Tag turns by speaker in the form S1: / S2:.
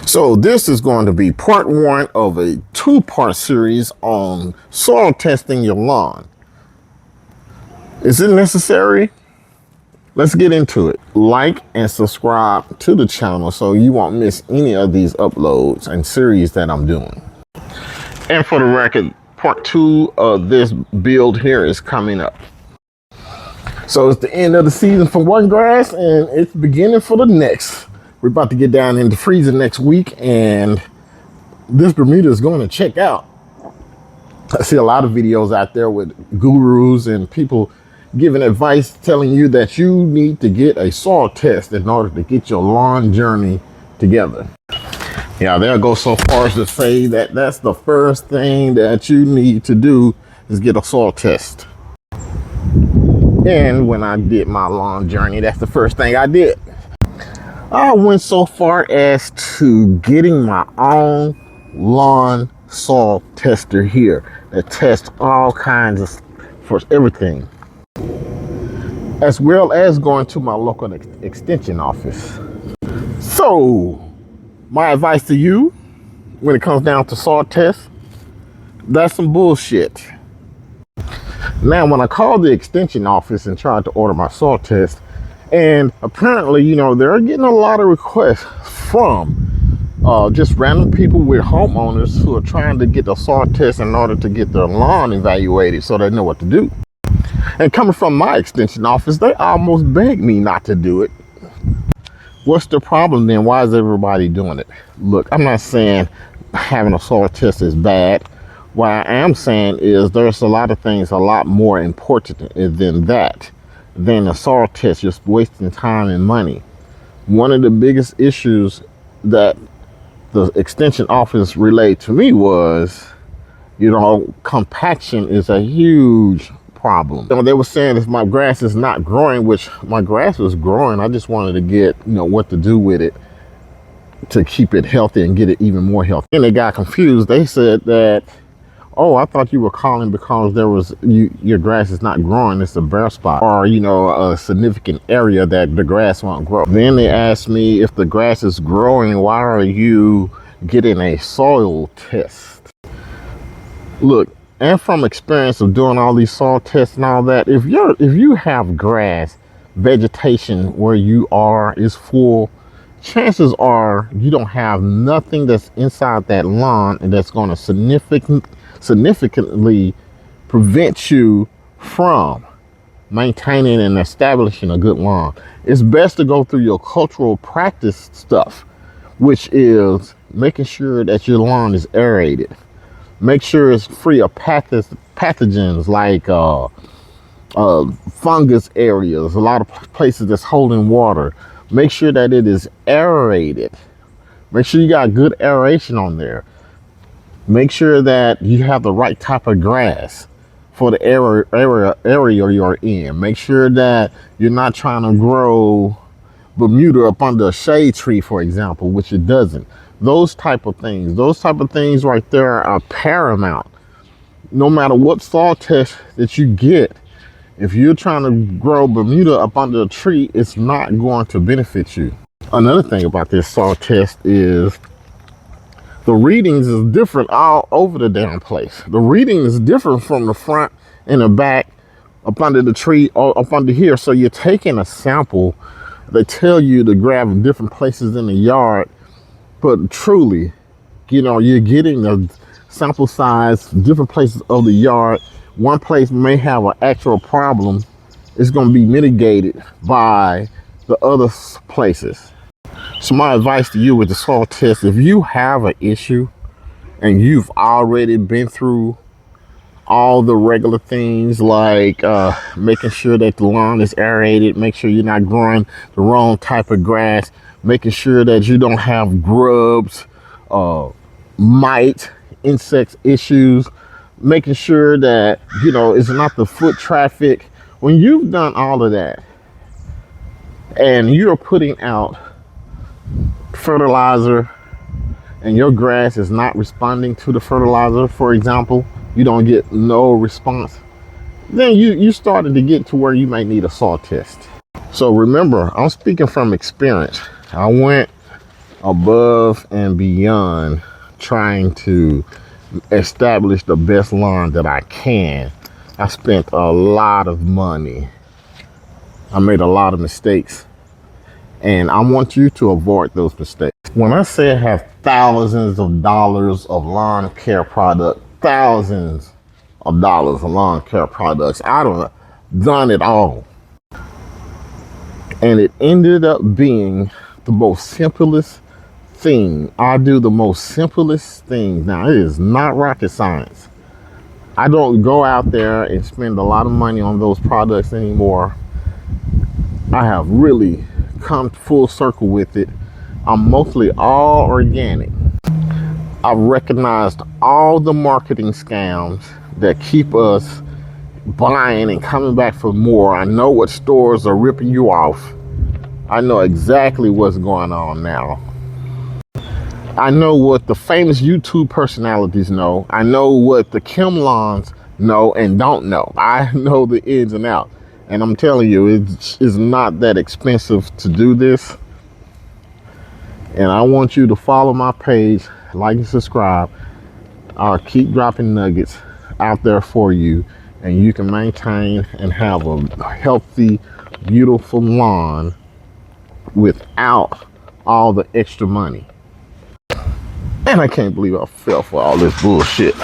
S1: So this is going to be part one of a two-part series on soil testing your lawn. Is it necessary? Let's get into it. Like and subscribe to the channel so you won't miss any of these uploads and series that I'm doing. And for the record, part two of this build here is coming up. So it's the end of the season for one grass and it's beginning for the next. We're about to get down into freezing next week, and this Bermuda is going to check out. I see a lot of videos out there with gurus and people giving advice telling you that you need to get a soil test in order to get your lawn journey together. Yeah, they'll go so far as to say that that's the first thing that you need to do is get a soil test. And when I did my lawn journey, that's the first thing I did. I went so far as to getting my own lawn soil tester here that tests all kinds of for everything, as well as going to my local extension office. So my advice to you when it comes down to soil tests, that's some bullshit. Now, when I called the extension office and tried to order my soil test, and apparently, you know, they're getting a lot of requests from just random people with homeowners who are trying to get a soil test in order to get their lawn evaluated so they know what to do. And coming from my extension office, they almost begged me not to do it. What's the problem then? Why is everybody doing it? Look, I'm not saying having a soil test is bad. What I am saying is there's a lot of things a lot more important than that. Than a soil test, just wasting time and money. One of the biggest issues that the extension office relayed to me was, you know, compaction is a huge problem. So they were saying if my grass is not growing, which my grass was growing, I just wanted to get, you know, what to do with it to keep it healthy and get it even more healthy. And they got confused. They said that, oh, I thought you were calling because there was your grass is not growing. It's a bare spot, or you know, a significant area that the grass won't grow. Then they asked me if the grass is growing, why are you getting a soil test? Look, and from experience of doing all these soil tests and all that, if you have grass vegetation where you are is full, chances are you don't have nothing that's inside that lawn and that's going to significantly prevent you from maintaining and establishing a good lawn. It's best to go through your cultural practice stuff, which is making sure that your lawn is aerated. Make sure it's free of pathogens like fungus areas, a lot of places that's holding water. Make sure that it is aerated. Make sure you got good aeration on there. Make sure that you have the right type of grass for the area you're in. Make sure that you're not trying to grow Bermuda up under a shade tree, for example, which it doesn't. Those type of things right there are paramount. No matter what soil test that you get, if you're trying to grow Bermuda up under a tree, it's not going to benefit you. Another thing about this soil test is the readings is different all over the damn place. The reading is different from the front and the back, up under the tree, or up under here. So you're taking a sample. They tell you to grab different places in the yard, but truly, you know, you're getting a sample size, different places of the yard. One place may have an actual problem. It's going to be mitigated by the other places. So my advice to you with the soil test, if you have an issue and you've already been through all the regular things like making sure that the lawn is aerated, make sure you're not growing the wrong type of grass, making sure that you don't have grubs, mite, insects issues, making sure that, you know, it's not the foot traffic. When you've done all of that and you're putting out fertilizer and your grass is not responding to the fertilizer, for example, you don't get no response, then you started to get to where you might need a soil test. So remember, I'm speaking from experience. I went above and beyond trying to establish the best lawn that I can. I spent a lot of money. I made a lot of mistakes, and I want you to avoid those mistakes. When I say I have thousands of dollars of lawn care product, thousands of dollars of lawn care products, I don't done it all. And it ended up being the most simplest thing. I do the most simplest thing. Now, it is not rocket science. I don't go out there and spend a lot of money on those products anymore. I have really come full circle with it. I'm mostly all organic. I've recognized all the marketing scams that keep us buying and coming back for more. I know what stores are ripping you off. I know exactly what's going on now. I know what the famous YouTube personalities know. I know what the Kim Lons know and don't know. I know the ins and outs. And I'm telling you, it's not that expensive to do this. And I want you to follow my page, like and subscribe. I'll keep dropping nuggets out there for you. And you can maintain and have a healthy, beautiful lawn without all the extra money. And I can't believe I fell for all this bullshit.